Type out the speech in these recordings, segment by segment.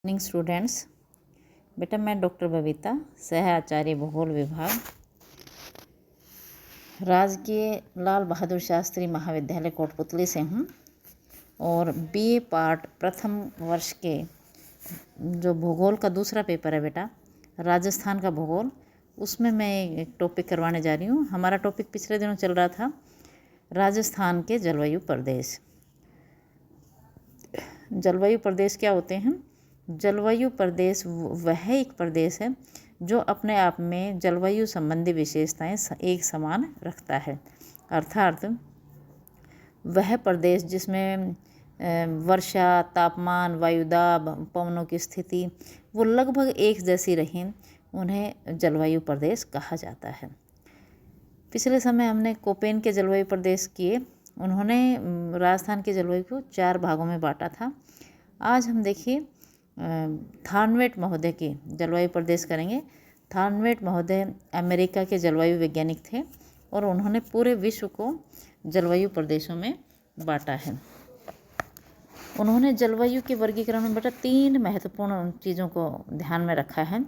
Morning students. बेटा मैं doctor Babita, सह आचार्य भूगोल विभाग, राजकीय लाल बहादुर शास्त्री महाविद्यालय कोटपुतली से हूँ और बीए पार्ट प्रथम वर्ष के जो भूगोल का दूसरा पेपर है बेटा, राजस्थान का भूगोल, उसमें मैं एक टॉपिक करवाने जा रही हूँ। हमारा टॉपिक पिछले दिनों चल रहा था राजस्थान के जलवायु प्रदेश। जलवायु प्रदेश क्या होते हैं? जलवायु प्रदेश वह एक प्रदेश है जो अपने आप में जलवायु संबंधी विशेषताएं एक समान रखता है, अर्थात वह प्रदेश जिसमें वर्षा, तापमान, वायुदाब, पवनों की स्थिति वो लगभग एक जैसी रहें, उन्हें जलवायु प्रदेश कहा जाता है। पिछले समय हमने कोपेन के जलवायु प्रदेश किए, उन्होंने राजस्थान के जलवायु को 4 भागों में बांटा था। आज हम देखिए थार्नवेट महोदय के जलवायु प्रदेश करेंगे। थार्नवेट महोदय अमेरिका के जलवायु वैज्ञानिक थे और उन्होंने पूरे विश्व को जलवायु प्रदेशों में बांटा है। उन्होंने जलवायु के वर्गीकरण में बेटा 3 महत्वपूर्ण चीज़ों को ध्यान में रखा है।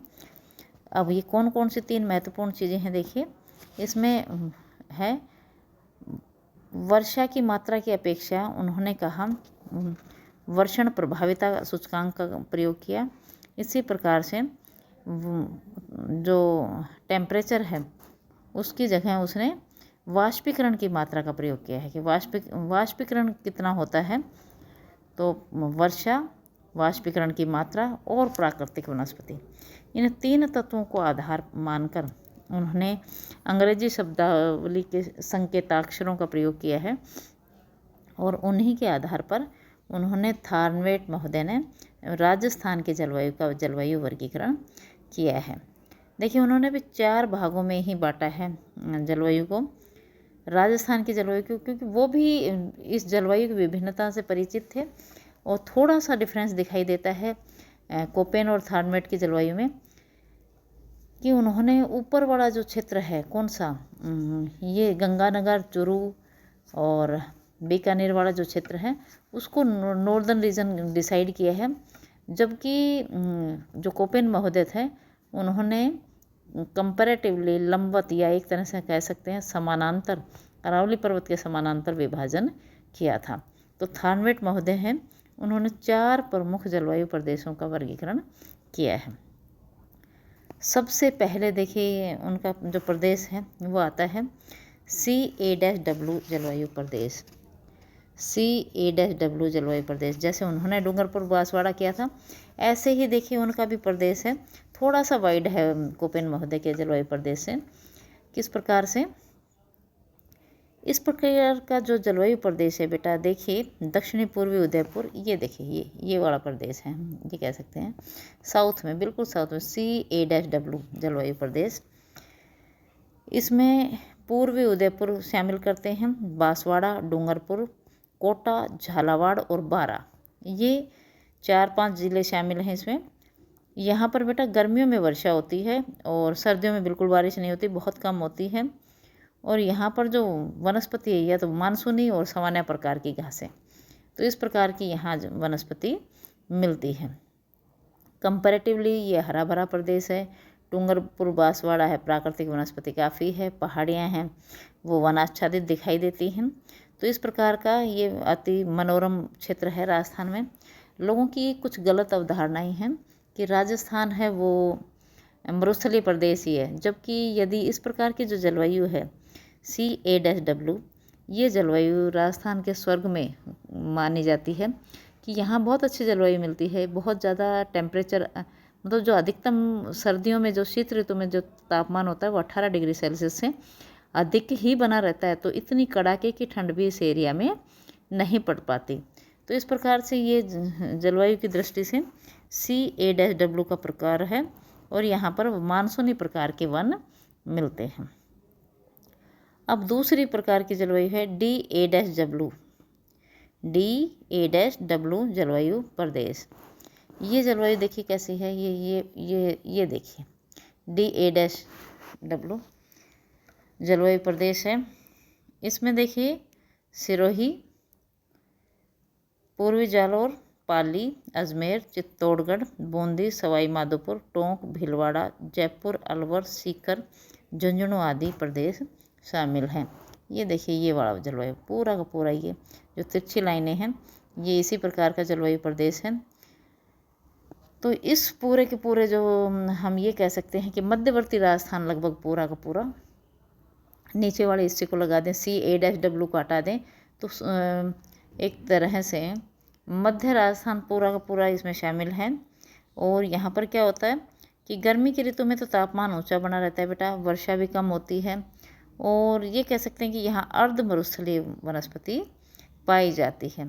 अब ये कौन कौन सी 3 महत्वपूर्ण चीज़ें हैं देखिए। इसमें है वर्षा की मात्रा की अपेक्षा उन्होंने कहा वर्षण प्रभाविता सूचकांक का प्रयोग किया। इसी प्रकार से जो टेम्परेचर है उसकी जगह उसने वाष्पीकरण की मात्रा का प्रयोग किया है कि वाष्पीकरण कितना होता है। तो वर्षा, वाष्पीकरण की मात्रा और प्राकृतिक वनस्पति, इन 3 तत्वों को आधार मानकर उन्होंने अंग्रेजी शब्दावली के संकेताक्षरों का प्रयोग किया है और उन्हीं के आधार पर उन्होंने थार्नवेट महोदय ने राजस्थान के जलवायु का जलवायु वर्गीकरण किया है। देखिए उन्होंने भी 4 भागों में ही बांटा है जलवायु को, राजस्थान की जलवायु को, क्योंकि वो भी इस जलवायु की विभिन्नता से परिचित थे और थोड़ा सा डिफरेंस दिखाई देता है कोपेन और थार्नवेट की जलवायु में कि उन्होंने ऊपर वाला जो क्षेत्र है कौन सा, ये गंगानगर, चुरू और बीकानेर वाला जो क्षेत्र है उसको नॉर्दर्न रीजन डिसाइड किया है, जबकि जो कोपेन महोदय थे उन्होंने कंपैरेटिवली लंबवत या एक तरह से कह सकते हैं समानांतर, अरावली पर्वत के समानांतर विभाजन किया था। तो थार्नवेट महोदय हैं, उन्होंने 4 प्रमुख जलवायु प्रदेशों का वर्गीकरण किया है। सबसे पहले देखिए उनका जो प्रदेश है वो आता है CA-W जलवायु प्रदेश। CA-W जलवायु प्रदेश, जैसे उन्होंने डूंगरपुर बांसवाड़ा किया था ऐसे ही देखिए उनका भी प्रदेश है, थोड़ा सा वाइड है कोपेन महोदय के जलवायु प्रदेश से। किस प्रकार से? इस प्रकार का जो जलवायु प्रदेश है बेटा, देखिए दक्षिणी पूर्वी उदयपुर, ये देखिए ये वाला प्रदेश है, ये कह सकते हैं साउथ में, बिल्कुल साउथ में CA-W जलवायु प्रदेश। इसमें पूर्वी उदयपुर शामिल करते हैं, बांसवाड़ा, डूंगरपुर, कोटा, झालावाड़ और बारा, ये 4-5 ज़िले शामिल हैं इसमें। यहाँ पर बेटा गर्मियों में वर्षा होती है और सर्दियों में बिल्कुल बारिश नहीं होती, बहुत कम होती है। और यहाँ पर जो वनस्पति है या तो मानसूनी और सामान्य प्रकार की घासें, तो इस प्रकार की यहाँ वनस्पति मिलती है। कंपैरेटिवली ये हरा भरा प्रदेश है। डूंगरपुर बांसवाड़ा है, प्राकृतिक वनस्पति काफ़ी है, पहाड़ियाँ हैं वो वनाच्छादित दिखाई देती हैं। तो इस प्रकार का ये अति मनोरम क्षेत्र है राजस्थान में। लोगों की कुछ गलत अवधारणाएं हैं कि राजस्थान है वो मरुस्थलीय प्रदेश ही है, जबकि यदि इस प्रकार की जो जलवायु है CA-W, ये जलवायु राजस्थान के स्वर्ग में मानी जाती है कि यहाँ बहुत अच्छी जलवायु मिलती है। बहुत ज़्यादा टेम्परेचर, मतलब जो अधिकतम सर्दियों में जो शीत ऋतु में जो तापमान होता है वो 18 डिग्री सेल्सियस से अधिक ही बना रहता है, तो इतनी कड़ाके की ठंड भी इस एरिया में नहीं पड़ पाती। तो इस प्रकार से ये जलवायु की दृष्टि से CA-W का प्रकार है और यहाँ पर मानसूनी प्रकार के वन मिलते हैं। अब दूसरी प्रकार की जलवायु है DA-W जलवायु प्रदेश। ये जलवायु देखिए कैसी है, ये देखिए DA-W जलवायु प्रदेश है। इसमें देखिए सिरोही, पूर्वी जालौर, पाली, अजमेर, चित्तौड़गढ़, बूंदी, सवाई माधोपुर, टोंक, भीलवाड़ा, जयपुर, अलवर, सीकर, झुंझुनू आदि प्रदेश शामिल हैं। ये देखिए ये वाला जलवायु पूरा का पूरा, ये जो तिरछी लाइनें हैं ये इसी प्रकार का जलवायु प्रदेश है। तो इस पूरे के पूरे जो हम ये कह सकते हैं कि मध्यवर्ती राजस्थान लगभग पूरा का पूरा, नीचे वाले हिस्से को लगा दें, CA-W को हटा दें, तो एक तरह से मध्य राजस्थान पूरा का पूरा इसमें शामिल है। और यहाँ पर क्या होता है कि गर्मी की ऋतु में तो तापमान ऊंचा बना रहता है बेटा, वर्षा भी कम होती है, और ये कह सकते हैं कि यहाँ अर्ध मरुस्थलीय वनस्पति पाई जाती है।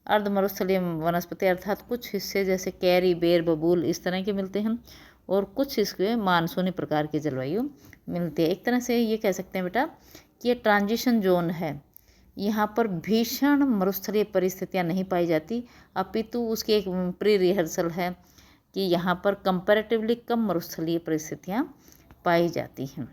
अर्ध मरुस्थलीय वनस्पति अर्थात कुछ हिस्से जैसे कैरी, बेर, बबूल इस तरह के मिलते हैं, और कुछ इसके मानसूनी प्रकार की जलवायु मिलती है। एक तरह से ये कह सकते हैं बेटा कि ये ट्रांजिशन जोन है, यहाँ पर भीषण मरुस्थलीय परिस्थितियाँ नहीं पाई जाती, अपितु उसकी एक प्री रिहर्सल है कि यहाँ पर कंपैरेटिवली कम मरुस्थलीय परिस्थितियाँ पाई जाती हैं।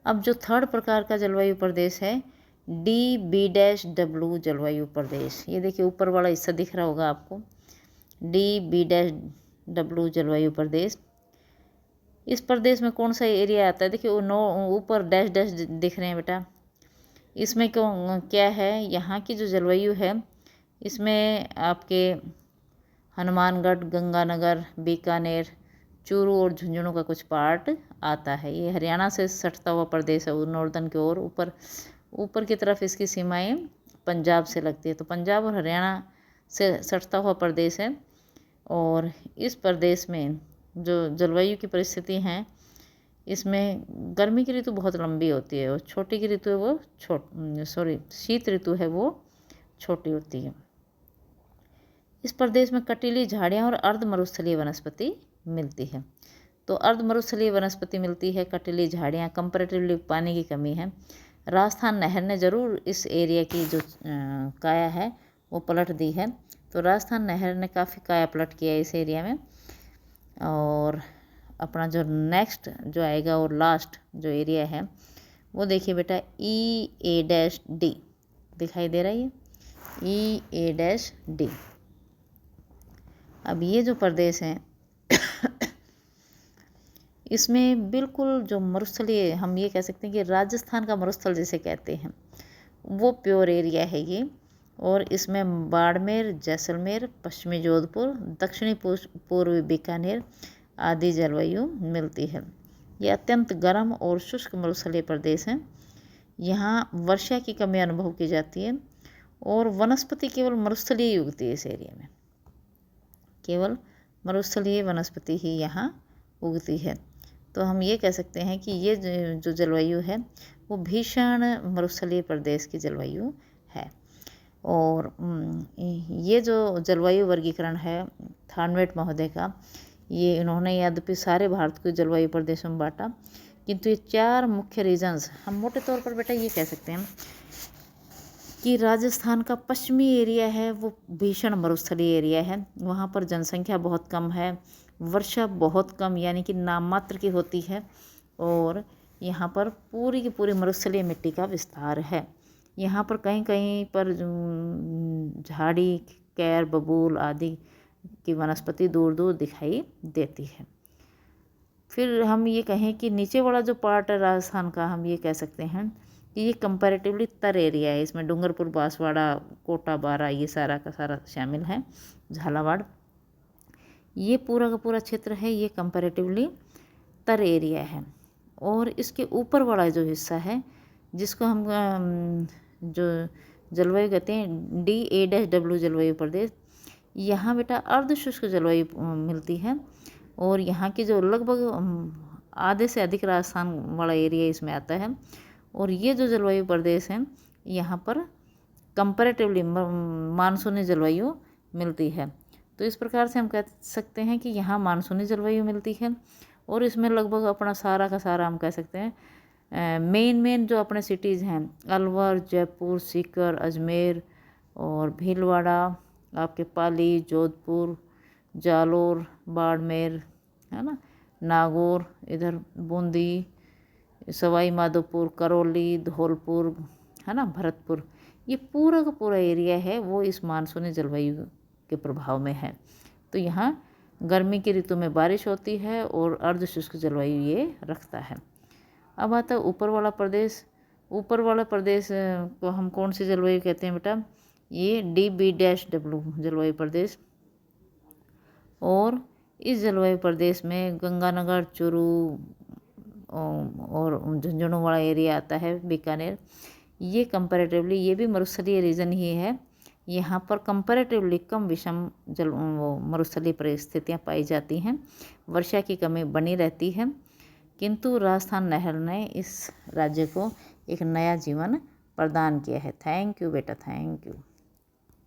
अब जो थर्ड प्रकार का जलवायु प्रदेश है DB-W जलवायु प्रदेश, ये देखिए ऊपर वाला हिस्सा दिख रहा होगा आपको, DB-W जलवायु प्रदेश। इस प्रदेश में कौन सा एरिया आता है, देखिए ऊपर डैश डैश दिख रहे हैं बेटा, इसमें क्या है, यहाँ की जो जलवायु है इसमें आपके हनुमानगढ़, गंगानगर, बीकानेर, चूरू और झुंझुनू का कुछ पार्ट आता है। ये हरियाणा से सटता हुआ प्रदेश है, नॉर्दर्न की ओर, ऊपर की तरफ इसकी सीमाएं पंजाब से लगती है, तो पंजाब और हरियाणा से सटता हुआ प्रदेश है। और इस प्रदेश में जो जलवायु की परिस्थिति हैं इसमें गर्मी की ऋतु बहुत लंबी होती है, और छोटी की ऋतु है वो शीत ऋतु है वो छोटी होती है। इस प्रदेश में कटीली झाड़ियाँ और अर्ध मरुस्थलीय वनस्पति मिलती है। तो अर्ध मरुस्थलीय वनस्पति मिलती है, कटीली झाड़ियाँ, कंपैरेटिवली पानी की कमी है। राजस्थान नहर ने ज़रूर इस एरिया की जो काया है वो पलट दी है, तो राजस्थान नहर ने काफ़ी काया पलट किया है इस एरिया में। और अपना जो नेक्स्ट जो आएगा और लास्ट जो एरिया है वो देखिए बेटा EA-D दिखाई दे रहा है, ये EA-D। अब ये जो प्रदेश हैं इसमें बिल्कुल जो मरुस्थलीय, हम ये कह सकते हैं कि राजस्थान का मरुस्थल जिसे कहते हैं वो प्योर एरिया है ये, और इसमें बाड़मेर, जैसलमेर, पश्चिमी जोधपुर, दक्षिणी पूर्वी बीकानेर आदि जलवायु मिलती है। ये अत्यंत गर्म और शुष्क मरुस्थलीय प्रदेश हैं। यहाँ वर्षा की कमी अनुभव की जाती है, और वनस्पति केवल मरुस्थलीय ही उगती है इस एरिया में, केवल मरुस्थलीय वनस्पति ही यहाँ उगती है। तो हम ये कह सकते हैं कि ये जो जलवायु है वो भीषण मरुस्थलीय प्रदेश की जलवायु है। और ये जो जलवायु वर्गीकरण है थानवेट महोदय का, ये इन्होंने यद्यपि सारे भारत को जलवायु प्रदेशों में बांटा, किंतु ये 4 मुख्य रीजन्स हम मोटे तौर पर बेटा ये कह सकते हैं कि राजस्थान का पश्चिमी एरिया है वो भीषण मरुस्थलीय एरिया है, वहाँ पर जनसंख्या बहुत कम है, वर्षा बहुत कम यानी कि नाम मात्र की होती है, और यहाँ पर पूरी की पूरी मरुस्थलीय मिट्टी का विस्तार है। यहाँ पर कहीं कहीं पर झाड़ी, कैर, बबूल आदि की वनस्पति दूर दूर दिखाई देती है। फिर हम ये कहें कि नीचे वाला जो पार्ट है राजस्थान का, हम ये कह सकते हैं कि ये कंपैरेटिवली तर एरिया है, इसमें डूंगरपुर, बांसवाड़ा, कोटा, बारा ये सारा का सारा शामिल है, झालावाड़, ये पूरा का पूरा क्षेत्र है ये कंपैरेटिवली तर एरिया है। और इसके ऊपर वाला जो हिस्सा है जिसको हम जो जलवायु कहते हैं DA-W जलवायु प्रदेश, यहाँ बेटा अर्ध शुष्क जलवायु मिलती है, और यहाँ की जो लगभग आधे से अधिक राजस्थान वाला एरिया इसमें आता है। और ये जो जलवायु प्रदेश हैं यहाँ पर कंपैरेटिवली मानसूनी जलवायु मिलती है। तो इस प्रकार से हम कह सकते हैं कि यहाँ मानसूनी जलवायु मिलती है, और इसमें लगभग अपना सारा का सारा हम कह सकते हैं मेन जो अपने सिटीज़ हैं अलवर, जयपुर, सीकर, अजमेर और भीलवाड़ा, आपके पाली, जोधपुर, जालोर, बाड़मेर, है ना, नागौर, इधर बूंदी, सवाई माधोपुर, करौली, धौलपुर, है ना, भरतपुर, ये पूरा का पूरा एरिया है वो इस मानसूनी जलवायु के प्रभाव में है। तो यहाँ गर्मी की ऋतु में बारिश होती है और अर्धशुष्क जलवायु ये रखता है। अब आता है ऊपर वाला प्रदेश। ऊपर वाला प्रदेश को हम कौन सी जलवायु कहते हैं बेटा? ये DB-W जलवायु प्रदेश। और इस जलवायु प्रदेश में गंगानगर, चूरू और झुंझुनू एरिया आता है, बीकानेर। ये कंपैरेटिवली ये भी मरुस्थलीय रीजन ही है। यहाँ पर कंपैरेटिवली कम विषम मरुस्थलीय परिस्थितियाँ पाई जाती हैं, वर्षा की कमी बनी रहती है। किंतु राजस्थान नहर ने इस राज्य को एक नया जीवन प्रदान किया है। थैंक यू बेटा, थैंक यू।